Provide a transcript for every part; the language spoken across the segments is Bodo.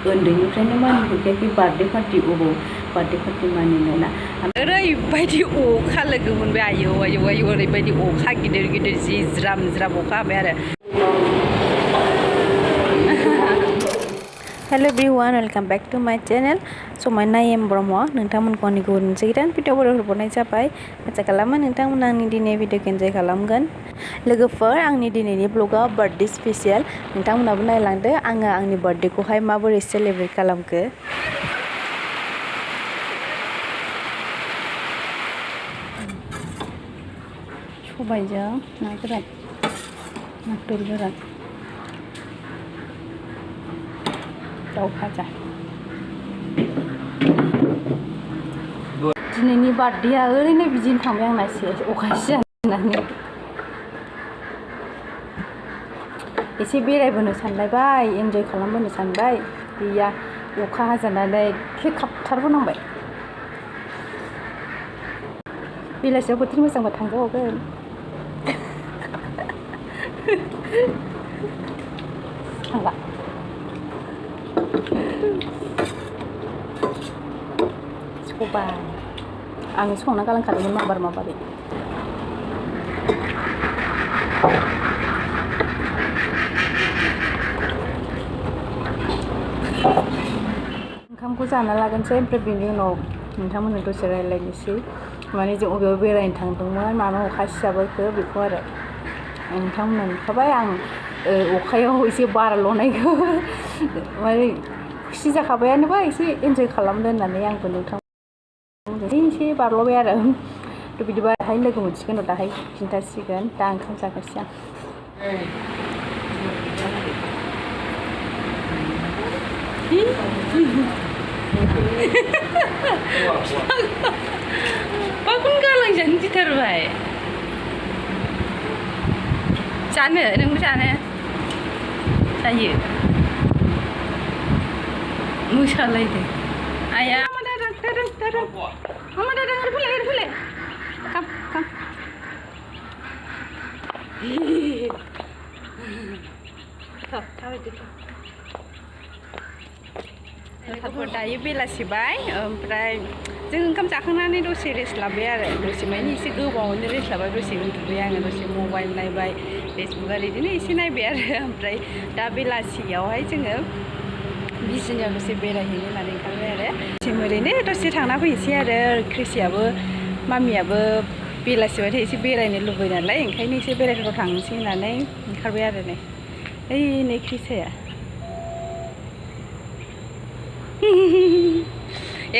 उन्दैनिफ्रायनो मानिफेरखायाखै बार्थडे पार्टि अबाव बार्थडे पार्टि मानिनो ना ओरैबायदि अखा लोगो मोनबाय आयौ आयौ आयौ ओरैबायदि अखा गिदिर गिदिर जि ज्राम ज्राम अखा हाबाय आरो hello everyone welcome back to my channel समायना ब्रह्म नोंथांमोनखौ आंनि गुबुन मोनसे गोदान भिडिअफोर हरनाय जाबाय आसा खालामो नोंथांमोना आंनि दिनै भिडिअखौ एन्जय खालामगोन लोगोफोर आंनि दिनैनि ब्लगा बार्थडे स्पेशल नोंथांमोनाबो नायलांदो आङो आंनि बार्थडेखौहाय माबोरै सेलेब्रेट खालामखो सबायजों ना गोरान नाथुर गोरान दाउ भाजा दिनैनि बार्थडेआ ओरैनो बिदिनो थांबाय आंना अखा सिजानानै एसे बेरायबोनो सानलायबाय एन्जय खालामबोनो सानबाय गैया अखा हाजानानै एखे खाबथारबोनांबाय बेलासियाव बोथोर मोजांबा थांजाबावगोन थांला सबाय आं संना गालांखादोंमोन माबारै ओंखामखौ जाना लागोनसै ओमफ्राय बेनि उनाव नोंथांमोननो दसे रायज्लायनोसै माने जों अबेयाव बेरायनो थांदोंमोन मानो अखा सिजाबोखो बेखौ आरो नोंथांमोना नुखाबाय आं अखायाव एसे बार ल'नायखौ माने खुसि जाखाबायानोबा एसे एन्जय खालामनो होननानै आंबो नोंथां एसे बारल'बाय आरो थ' बिदिबा दाहाय लोगो मोनसिगोन दाहाय खिन्थासिगोन दा ओंखाम जागासै आं बाखौनो गालांजानो गिथारबाय जानो नोंबो जानो जायो मोसालायदों आया Mama dah dengar boleh. Come. Tahu itu. दायो बेलासिबाय ओमफ्राय जों ओंखाम जाखांनानै दसे रेस्ट लाबाय आरो दसे माने एसे गोबावैनो रेस्ट लाबाय दसे उन्दुबाय आङो दसे मबाइल नायबाय फेसबुक आरो बिदिनो एसे नायबाय आरो ओमफ्राय दा बेलासियावहाय जोङो बिजनियाव दसे बेरायहैनो होननानै ओंखारबाय आरो ओरैनो दसे थांना फैनोसै आरो क्रिसियाबो मामियाबो बेलासिबाथाय एसे बेरायनो लुबैयो नालाय ओंखायनो एसे बेरायथाव थांनोसै होननानै ओंखारबाय आरो नै क्रिसिया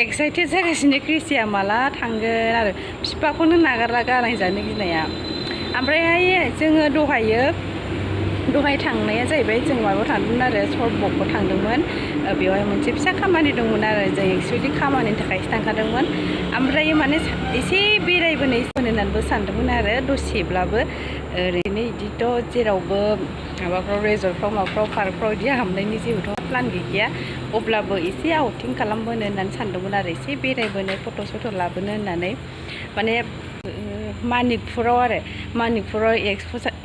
एक्साइटेड जागासिनो क्रिसिया माला थांगोन आरो बिफाखौनो नागारला गालांजानो गिनाया ओमफ्रायहाय जोङो दहाय थांनाया जाहैबाय जों माबायाव थांदोंमोन आरो सर्ट बकआव थांदोंमोन बेवहाय मोनसे फिसा खामानि दंमोन आरो जों एक्सुवेलि खामानिनि थाखायसो थांखादोंमोन ओमफ्राय माने एसे बेरायबोनो होननानैबो सानदोंमोन आरो दसेब्लाबो ओरैनो बिदिथ' जेरावबो माबाफ्राव रेजर्टफ्राव माबाफ्राव पार्कफ्राव बिदि हाबनायनि जेबोथ' प्लान गैखाया अब्लाबो एसे आउटिं खालामबोनो होननानै सानदोंमोन आरो एसे बेरायबोनो फट' लाबोनो होननानै माने मानिकपुराव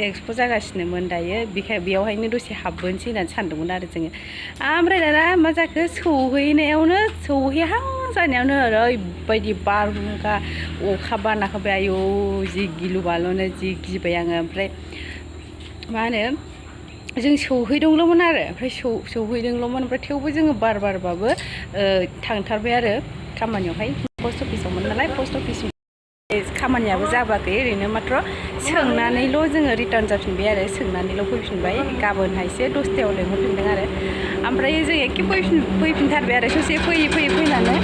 एक्सप' जागासिनोमोन दायो बेयावहायनो दसे हाबबोनोसै होननानै सानदोंमोन आरो जोङो ओमफ्राय दाना मा जाखो सौहैहां जानायावनो ओरैबायदि बारहुंखा अखा बाना होबाय आयौ जि गिलु बालुनो जि गिबाय आङो ओमफ्राय मा होनो जों सौहैदोंल'मोन आरो ओमफ्राय सौहैदोंल'मोन ओमफ्राय थेवबो जोङो बारबाबो थांथारबाय आरो खामानियावहाय पस्ट अफिसावमोन नालाय पस्ट अफिस खामानियाबो जाबाखै ओरैनो माथ्र सोंनानैल' जोङो रिटार्न जाफिनबाय आरो सोंनानैल' फैफिनबाय गाबोनहायसो 10टायाव लेंहरफिनदों आरो ओमफ्राय जों एखे फैफिनथारबाय आरो ससे फैनानै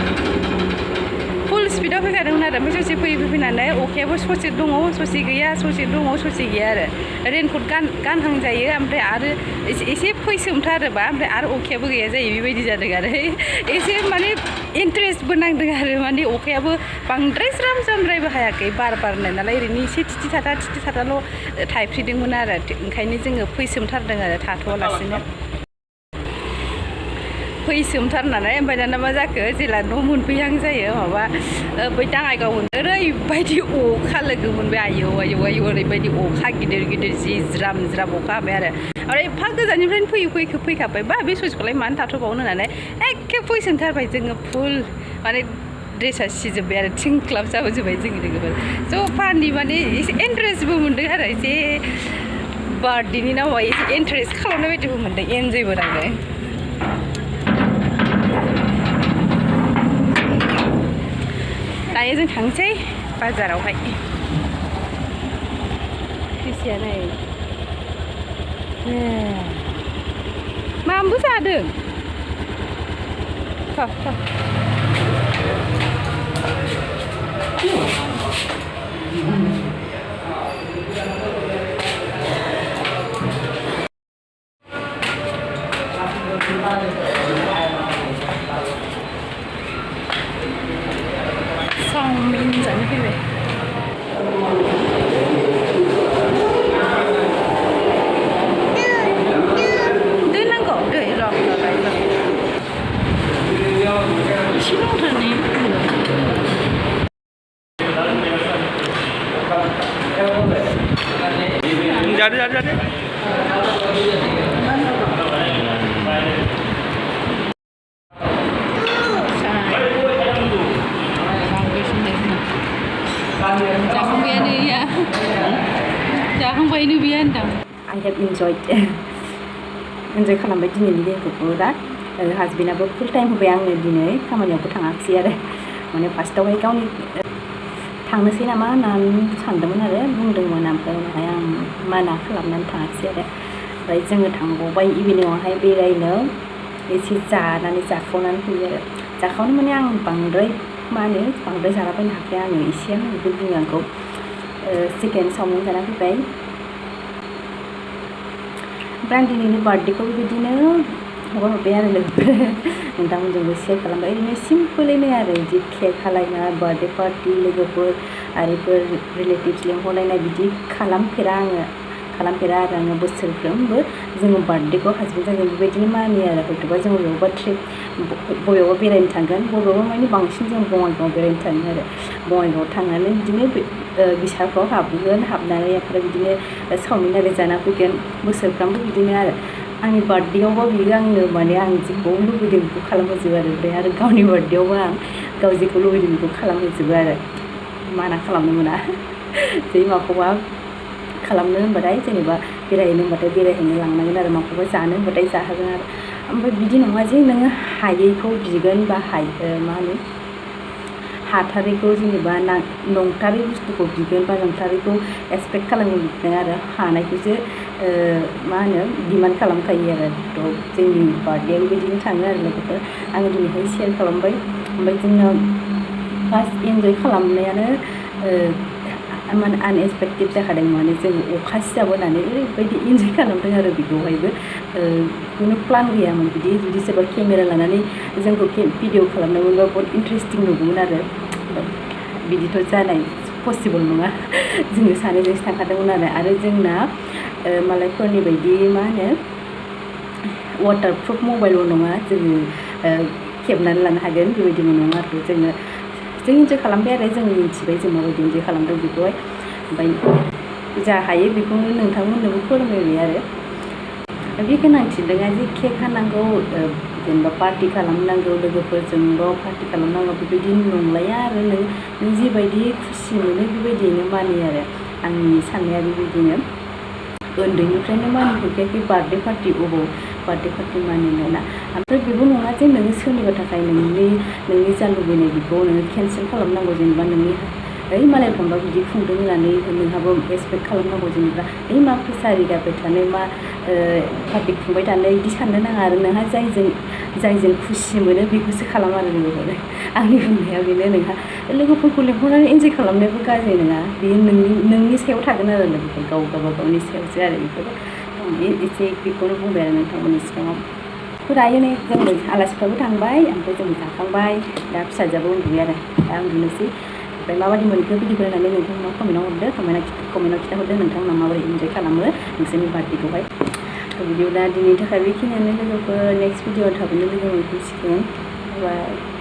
फुल स्पिडाव फैखादोंमोन आरो ओमफ्राय ससे फैनानै अखायाबो ससे दङ ससे गैया ससे दङ ससे गैया आरो रेनकट गानहांजायो ओमफ्राय आरो एसे फैसोमथारोबा ओमफ्राय आरो अखायाबो गैया जायो बेबायदि जादों आरो एसे माने इन्टारेस्टबो नांदों आरो माने अखायाबो बांद्राय ज्रामद्रायबो हायाखै बार बारनाय नालाय ओरैनो एसे थिथि थाथाल' थाइफ्रिदोंमोन आरो ओंखायनो जोङो फैसोमथारदों आरो थाथ'वालासिनो फैसोमथारनानै ओमफ्राय दाना मा जाखो जेला न' मोनफैहां जायो माबा बै दाङाइगाव ओरैबायदि अखा लोगो मोनबाय आयौ ओरैबायदि अखा गिदिर जि ज्राम अखा हाबाय आरो आरो एफा गोजाननिफ्रायनो फैखाबाय बा बे ससेखौलाय मानो थाथ'बावनो होननानै एखे फैसोमथारबाय जोङो फुल माने ड्रेसा सिजोब्बाय आरो थिंख्लाब जाबोजोब्बाय जोंनि लोगोफोर स' फानि माने एसे इन्टारेस्टबो मोनदों आरो एसे बार्थडेनि नामाव एसे इन्टारेस्ट खालामनाय बायदिबो मोनदों एन्जयबो नांदों दायो जों थांसै बाजारावहाय फैसाया नै मामबो जादों चाउमिन जानो फैबाय दोननांगौ दै र' एसे मावथारनि जादो जाखांबायनो बियो होनदों I have enjoyed एन्जय खालामबाय दिनैनि देखौ बिराद हासबेन्डआबो फुल टाइम होबाय आंनो दिनै खामानियावबो थाङाखिसै आरो माने फार्स्टआवहाय गावनि थांनोसै नामा होननानै सानदोंमोन आरो बुंदोंमोन ओमफ्राय उनावहाय आं माना खालामनानै थाङाखिसै आरो ओमफ्राय जोङो थांबावबाय इभिनिंआवहाय बेरायनो एसे जानानै जाखावनानै फैयो आरो जाखावनो माने आं बांद्राय बांद्राय जालाबायनो हाखाया आङो एसेयानो बेखौ बुङो आंखौ चिकेन चाउमिन जाना फैबाय ओमफ्राय आं दिनैनि बार्थडेखौ बेबायदिनो हगारहरबाय आरो लोगोफोर नोंथांमोनजोंबो शेयार खालामबाय ओरैनो सिम्पोलैनो आरो बिदि केक खालायनाय बार्थडे पार्टि लोगोफोर आरिफोर रिलेटिभ्स लेंहरलायनाय बिदि खालामफेरा आरो आङो बोसोरफ्रोमबो जोङो बार्थडेखौ हासबेन्डजों बेबायदिनो मानियो आरो हयथ'बा जों बबेयावबा ट्रिप बबेयावबा बेरायनो थांगोन बबेयावबा माने बांसिन जों बङाइगाव बेरायनो थाङो आरो बङाइगाव थांनानै बिदिनो बिसारफ्राव हाबगोन हाबनानै ओमफ्राय बिदिनो चाउमिन आरि जाना फैगोन बोसोरफ्रामबो बिदिनो आरो आंनि बार्थडेआवबो बियो आंनो माने आं जेखौ लुबैदों बेखौ खालामहोजोबो आरो ओमफ्राय आरो गावनि बार्थडेआवबो आं गाव जेखौ लुबैदों बेखौ खालामहोजोबो आरो माना खालामनो मोना जै माखौबा खालामनो होनबाथाय जेनेबा बेरायहैनो होनबाथाय बेरायहैनो लांनांगोन आरो माखौबा जानो होनबाथाय जाहोगोन आरो ओमफ्राय बिदि नङा जे नोङो हायैखौ बिगोन बा हाथारैखौ जेनेबा नंथारै बुस्थुखौ बिगोन बा नंथारैखौ एक्सपेक्ट खालामगोन आरो हानायखौसो डिमान्ड खालामखायो आरो थ' जोंनि बार्थडेआ बेबायदिनो थाङो आरो लोगोफोर आङो दिनैहाय शेयार खालामबाय ओमफ्राय जोंना फार्स्ट इन्जय खालामनायानो माने आनएक्सपेक्टेड जाखादों माने जों अखा सिजाबोनानै ओरैबायदि इन्जय खालामदों आरो बेखौहायबो खुनु प्लान गैयामोन बिदि जुदि सोरबा केमेरा लानानै जोंखौ भिडिअ खालामनांगौबा बहुत इन्टारेस्टिं नुगौमोन आरो बिदिथ' जानाय पसिबल नङा जोङो सानैजोंसो थांखादोंमोन आरो जोंना मालायफोरनि बायदि वाटारप्रुफ मबाइलल' नङा जोङो खेबनानै लानो हागोन बेबायदिबो नङा आरो जों इन्जय खालामबाय आरो जों मिथिबाय जों माबायदि इन्जय खालामदों बेखौहाय ओमफ्राय जा हायो बेखौनो नोंथांमोननोबो फोरमायबाय आरो बे गोनांथि नङा जे केक हानांगौ जेनेबा पार्टि खालामनांगौ लोगोफोरजोंल' पार्टि खालामनांगौ बेबायदि नंलाया आरो नों जिबायदि खुसि मोनो बेबायदियैनो मानियो आरो आंनि साननाया बेबायदिनो उन्दैनिफ्रायनो मानिहरखायाखै बार्थडे पार्टि मानिनो ना ओमफ्राय बेबो नङा जे नोङो सोरनिबा थाखाय नोंनि जा लुबैनाय बेखौ नोङो केन्सेल खालामनांगौ जेनेबा नोंनि मालायफ्रामबा बिदि खुंदों होननानै नोंहाबो एक्सपेक्ट खालामनांगौ जेनेबा मा फैसारि गारबाय थानो मा पार्टि खुंबाय थानो बिदि साननो नाङा आरो नोंहा जायजों खुसि मोनो बेखौसो खालाम आरो लोगोफोर आंनि बुंनाया बेनो नोंहा लोगोफोरखौ लेंहरनानै इन्जय खालामनायाबो गाज्रि नङा बेयो नोंनि सायाव थागोन आरो लोगोफोर गावबागावनि सायावसो आरो बेफोरो एसे बेखौनो बुंबाय आरो नोंथांमोननि सिगाङाव दायो नै जोंबो आलासिफ्राबो थांबाय ओमफ्राय जोंबो जाखांबाय दा फिसाजोआबो उन्दुबाय आरो दा उन्दुनोसै ओमफ्राय माबायदि मोनखो भिडिअखौ नायनानै नोंथांनाव कमेन्टआव हरदो कमेन्टआव खिन्थाहरदो नोंथांमोना माबोरै इन्जय खालामो नोंसोरनि बार्थडेखौहाय भिडिअ दा दिनैनि थाखाय बेखिनियानो लोगोफोर नेक्स्ट भिडिअआव थाबैनो लोगो मोनफिनसिगोन बाय